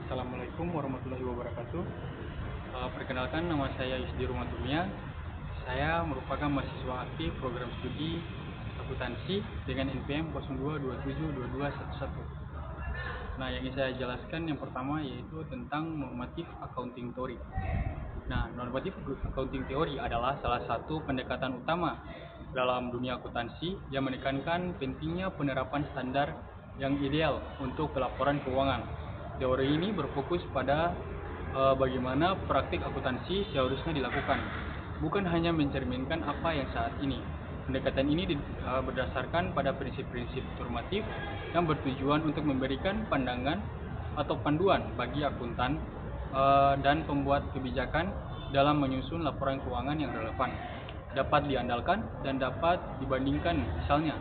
Assalamualaikum warahmatullahi wabarakatuh. Perkenalkan, nama saya Yusdi Rumatumia. Saya merupakan mahasiswa aktif program studi akuntansi dengan NPM 02272211. Nah, yang ingin saya jelaskan yang pertama yaitu tentang normatif accounting theory. Nah, normatif accounting theory adalah salah satu pendekatan utama dalam dunia akuntansi yang menekankan pentingnya penerapan standar yang ideal untuk pelaporan keuangan. Teori ini berfokus pada bagaimana praktik akuntansi seharusnya dilakukan, bukan hanya mencerminkan apa yang saat ini. Pendekatan ini berdasarkan pada prinsip-prinsip normatif yang bertujuan untuk memberikan pandangan atau panduan bagi akuntan dan pembuat kebijakan dalam menyusun laporan keuangan yang relevan, dapat diandalkan dan dapat dibandingkan. Misalnya,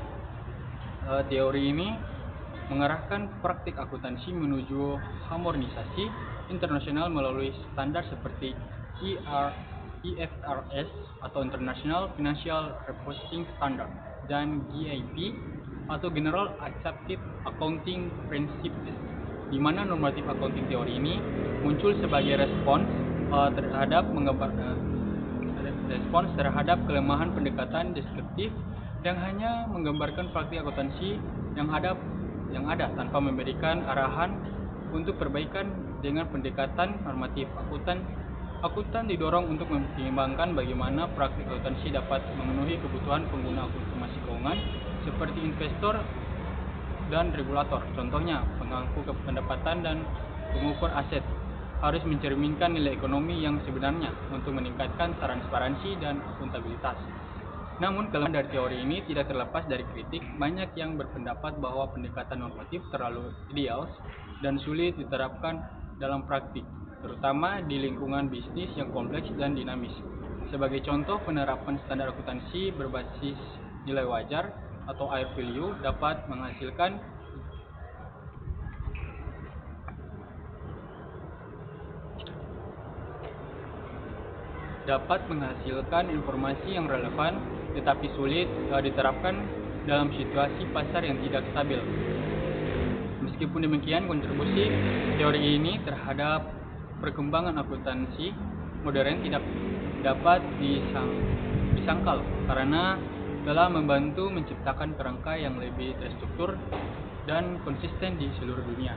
teori ini mengarahkan praktik akuntansi menuju harmonisasi internasional melalui standar seperti IFRS atau International Financial Reporting Standard dan GAAP atau General Accepted Accounting Principles, di mana normatif accounting teori ini muncul sebagai respons terhadap kelemahan pendekatan deskriptif yang hanya menggambarkan praktik akuntansi yang ada tanpa memberikan arahan untuk perbaikan. Dengan pendekatan normatif akuntan didorong untuk mempertimbangkan bagaimana praktik akuntansi dapat memenuhi kebutuhan pengguna informasi keuangan seperti investor dan regulator. Contohnya, pemangku pendapatan dan pengukur aset harus mencerminkan nilai ekonomi yang sebenarnya untuk meningkatkan transparansi dan akuntabilitas. Namun, kelemahan dari teori ini tidak terlepas dari kritik. Banyak yang berpendapat bahwa pendekatan normatif terlalu ideal dan sulit diterapkan dalam praktik, terutama di lingkungan bisnis yang kompleks dan dinamis. Sebagai contoh, penerapan standar akuntansi berbasis nilai wajar atau air value dapat menghasilkan informasi yang relevan, tetapi sulit diterapkan dalam situasi pasar yang tidak stabil. Meskipun demikian, kontribusi teori ini terhadap perkembangan akuntansi modern tidak dapat disangkal karena telah membantu menciptakan kerangka yang lebih terstruktur dan konsisten di seluruh dunia.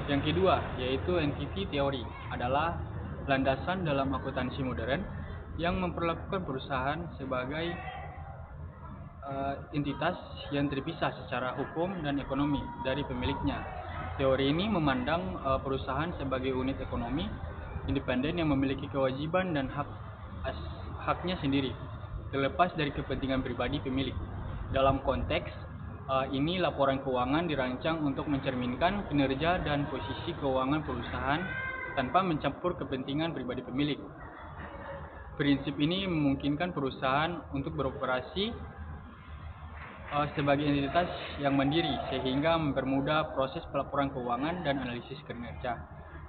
Yang kedua, yaitu entity theory, adalah landasan dalam akuntansi modern yang memperlakukan perusahaan sebagai entitas yang terpisah secara hukum dan ekonomi dari pemiliknya. Teori ini memandang perusahaan sebagai unit ekonomi independen yang memiliki kewajiban dan haknya sendiri, terlepas dari kepentingan pribadi pemilik. Dalam konteks ini, laporan keuangan dirancang untuk mencerminkan kinerja dan posisi keuangan perusahaan tanpa mencampur kepentingan pribadi pemilik. Prinsip ini memungkinkan perusahaan untuk beroperasi sebagai entitas yang mandiri, sehingga mempermudah proses pelaporan keuangan dan analisis kinerja.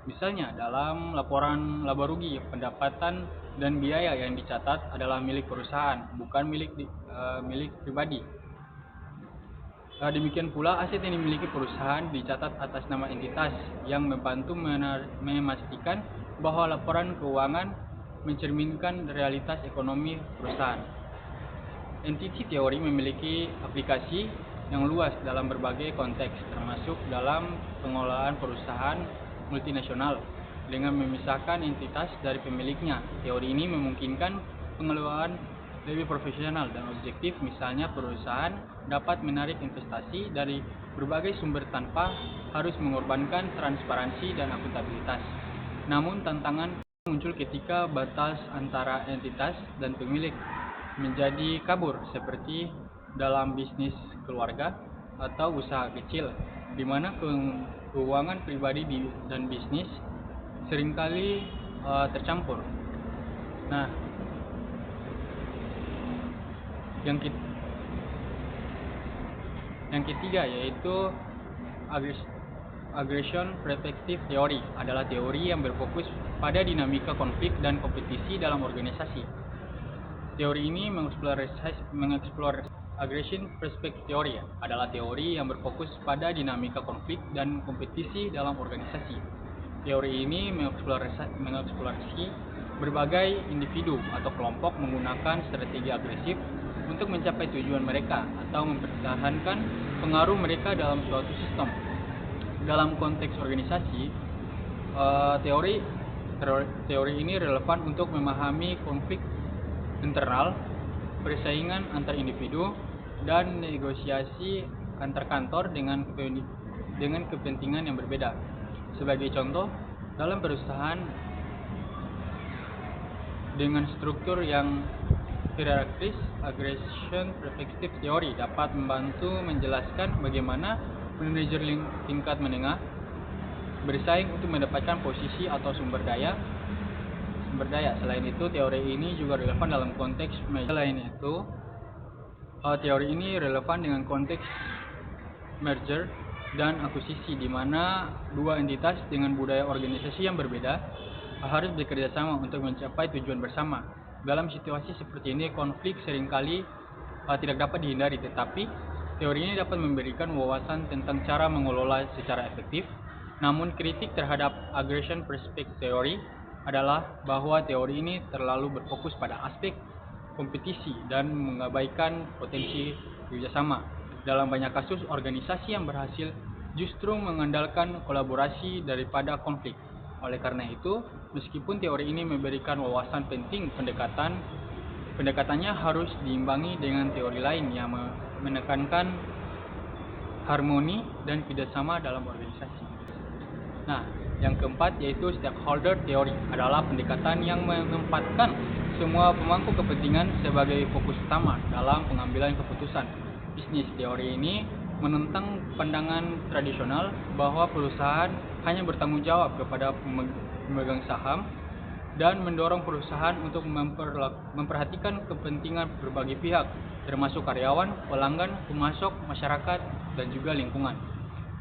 Misalnya, dalam laporan laba rugi, pendapatan dan biaya yang dicatat adalah milik perusahaan, bukan milik pribadi. Demikian pula, aset yang dimiliki perusahaan dicatat atas nama entitas yang membantu memastikan bahwa laporan keuangan mencerminkan realitas ekonomi perusahaan. Entity teori memiliki aplikasi yang luas dalam berbagai konteks, termasuk dalam pengelolaan perusahaan multinasional. Dengan memisahkan entitas dari pemiliknya, teori ini memungkinkan pengelolaan lebih profesional dan objektif. Misalnya, perusahaan dapat menarik investasi dari berbagai sumber tanpa harus mengorbankan transparansi dan akuntabilitas. Namun, tantangan muncul ketika batas antara entitas dan pemilik menjadi kabur, seperti dalam bisnis keluarga atau usaha kecil, di mana keuangan pribadi dan bisnis seringkali tercampur. Nah, yang ketiga, yaitu aggression perspective theory, adalah teori yang berfokus pada dinamika konflik dan kompetisi dalam organisasi. Teori ini mengeksplor Aggression Perspective Theory adalah teori yang berfokus pada dinamika konflik dan kompetisi dalam organisasi. Teori ini mengeksplorasi berbagai individu atau kelompok menggunakan strategi agresif untuk mencapai tujuan mereka atau mempertahankan pengaruh mereka dalam suatu sistem. Dalam konteks organisasi, teori ini relevan untuk memahami konflik internal, persaingan antar individu, dan negosiasi antar kantor dengan kepentingan yang berbeda. Sebagai contoh, dalam perusahaan dengan struktur yang hierarkis, aggression perspective theory dapat membantu menjelaskan bagaimana manajer tingkat menengah bersaing untuk mendapatkan posisi atau sumber daya. Selain itu, teori ini juga relevan dalam konteks teori ini relevan dengan konteks merger dan akuisisi, di mana dua entitas dengan budaya organisasi yang berbeda harus bekerja sama untuk mencapai tujuan bersama. Dalam situasi seperti ini, konflik seringkali tidak dapat dihindari, tetapi teori ini dapat memberikan wawasan tentang cara mengelola secara efektif. Namun, kritik terhadap aggression perspective theory adalah bahwa teori ini terlalu berfokus pada aspek kompetisi dan mengabaikan potensi kerjasama. Dalam banyak kasus, organisasi yang berhasil justru mengandalkan kolaborasi daripada konflik. Oleh karena itu, meskipun teori ini memberikan wawasan penting, pendekatannya harus diimbangi dengan teori lain yang menekankan harmoni dan kerjasama dalam organisasi. Nah, yang keempat yaitu stakeholder theory adalah pendekatan yang menempatkan semua pemangku kepentingan sebagai fokus utama dalam pengambilan keputusan. Bisnis teori ini menentang pandangan tradisional bahwa perusahaan hanya bertanggung jawab kepada pemegang saham dan mendorong perusahaan untuk memperhatikan kepentingan berbagai pihak, termasuk karyawan, pelanggan, pemasok, masyarakat, dan juga lingkungan.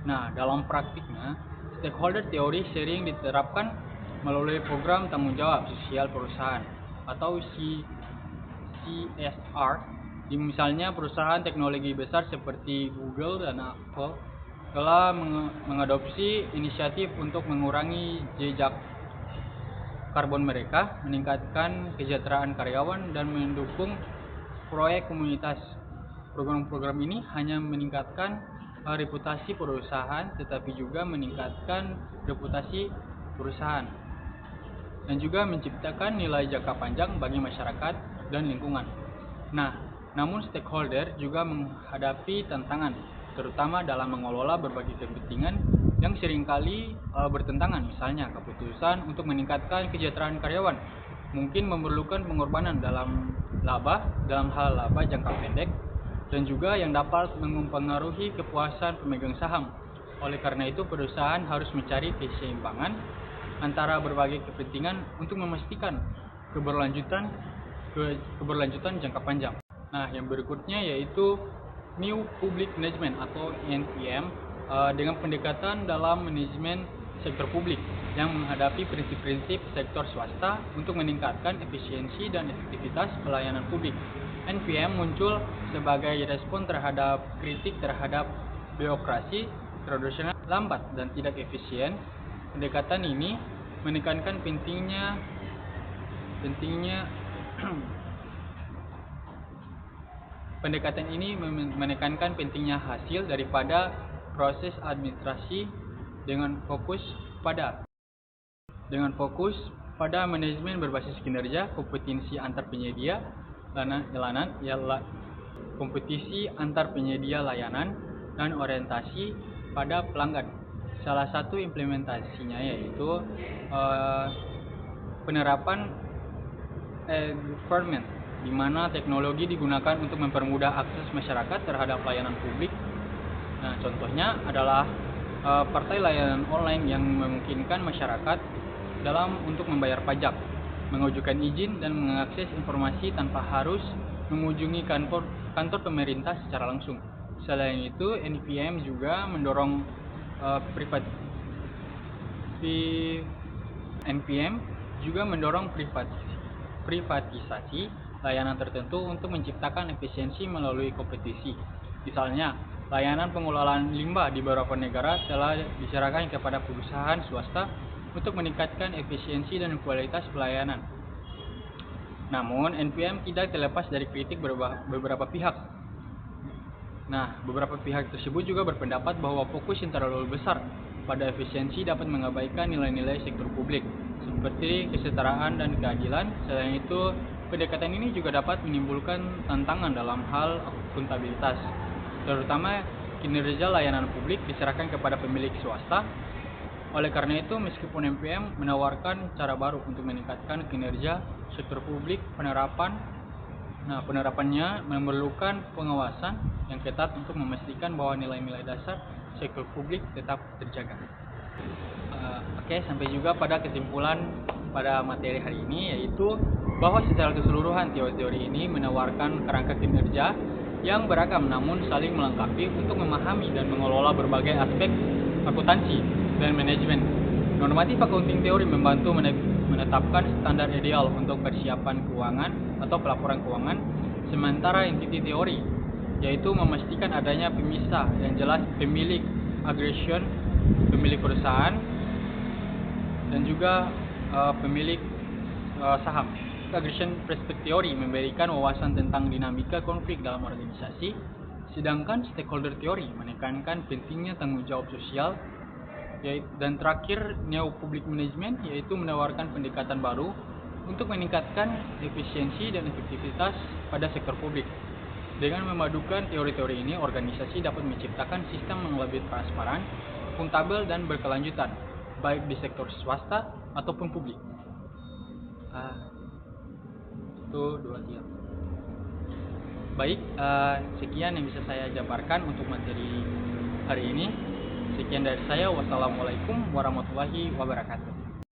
Nah, dalam praktiknya, stakeholder theory sering diterapkan melalui program tanggung jawab sosial perusahaan atau CSR. Misalnya perusahaan teknologi besar seperti Google dan Apple telah mengadopsi inisiatif untuk mengurangi jejak karbon mereka, meningkatkan kesejahteraan karyawan, dan mendukung proyek komunitas. Program-program ini hanya meningkatkan reputasi perusahaan, tetapi juga meningkatkan reputasi perusahaan dan juga menciptakan nilai jangka panjang bagi masyarakat dan lingkungan. Nah, namun stakeholder juga menghadapi tantangan, terutama dalam mengelola berbagai kepentingan yang seringkali bertentangan. Misalnya, keputusan untuk meningkatkan kesejahteraan karyawan mungkin memerlukan pengorbanan dalam hal laba jangka pendek, dan juga yang dapat mempengaruhi kepuasan pemegang saham. Oleh karena itu, perusahaan harus mencari keseimbangan antara berbagai kepentingan untuk memastikan keberlanjutan jangka panjang. Nah, yang berikutnya yaitu New Public Management atau NPM dengan pendekatan dalam manajemen sektor publik yang menghadapi prinsip-prinsip sektor swasta untuk meningkatkan efisiensi dan efektivitas pelayanan publik. NPM muncul sebagai respon terhadap kritik terhadap birokrasi tradisional lambat dan tidak efisien. Pendekatan ini menekankan pentingnya hasil daripada proses administrasi dengan fokus pada manajemen berbasis kinerja, kompetensi antar penyedia layanan, dan orientasi pada pelanggan. Salah satu implementasinya yaitu penerapan e-government, di mana teknologi digunakan untuk mempermudah akses masyarakat terhadap layanan publik. Nah, contohnya adalah partai layanan online yang memungkinkan masyarakat untuk membayar pajak, mengajukan izin, dan mengakses informasi tanpa harus mengunjungi kantor pemerintah secara langsung. Selain itu, NPM juga mendorong privatisasi layanan tertentu untuk menciptakan efisiensi melalui kompetisi. Misalnya, layanan pengelolaan limbah di beberapa negara telah diserahkan kepada perusahaan swasta untuk meningkatkan efisiensi dan kualitas pelayanan. Namun, NPM tidak terlepas dari kritik beberapa pihak. Nah, beberapa pihak tersebut juga berpendapat bahwa fokus yang terlalu besar pada efisiensi dapat mengabaikan nilai-nilai sektor publik, seperti kesetaraan dan keadilan. Selain itu, pendekatan ini juga dapat menimbulkan tantangan dalam hal akuntabilitas, terutama kinerja layanan publik diserahkan kepada pemilik swasta. Oleh karena itu, meskipun NPM menawarkan cara baru untuk meningkatkan kinerja sektor publik, penerapannya memerlukan pengawasan yang ketat untuk memastikan bahwa nilai-nilai dasar sektor publik tetap terjaga. Oke, sampai juga pada kesimpulan pada materi hari ini, yaitu bahwa secara keseluruhan teori-teori ini menawarkan kerangka kinerja yang beragam namun saling melengkapi untuk memahami dan mengelola berbagai aspek akuntansi dan manajemen. Normatif accounting teori membantu menetapkan standar ideal untuk persiapan keuangan atau pelaporan keuangan, sementara entity teori yaitu memastikan adanya pemisah yang jelas pemilik aggregation, pemilik perusahaan, dan juga pemilik saham. Aggregation perspective theory memberikan wawasan tentang dinamika konflik dalam organisasi, sedangkan stakeholder theory menekankan pentingnya tanggung jawab sosial. Dan terakhir, neo public management yaitu menawarkan pendekatan baru untuk meningkatkan efisiensi dan efektivitas pada sektor publik. Dengan memadukan teori-teori ini, organisasi dapat menciptakan sistem yang lebih transparan, akuntabel, dan berkelanjutan, baik di sektor swasta ataupun publik. Baik, sekian yang bisa saya jabarkan untuk materi hari ini. Sekian dari saya. Wassalamualaikum warahmatullahi wabarakatuh.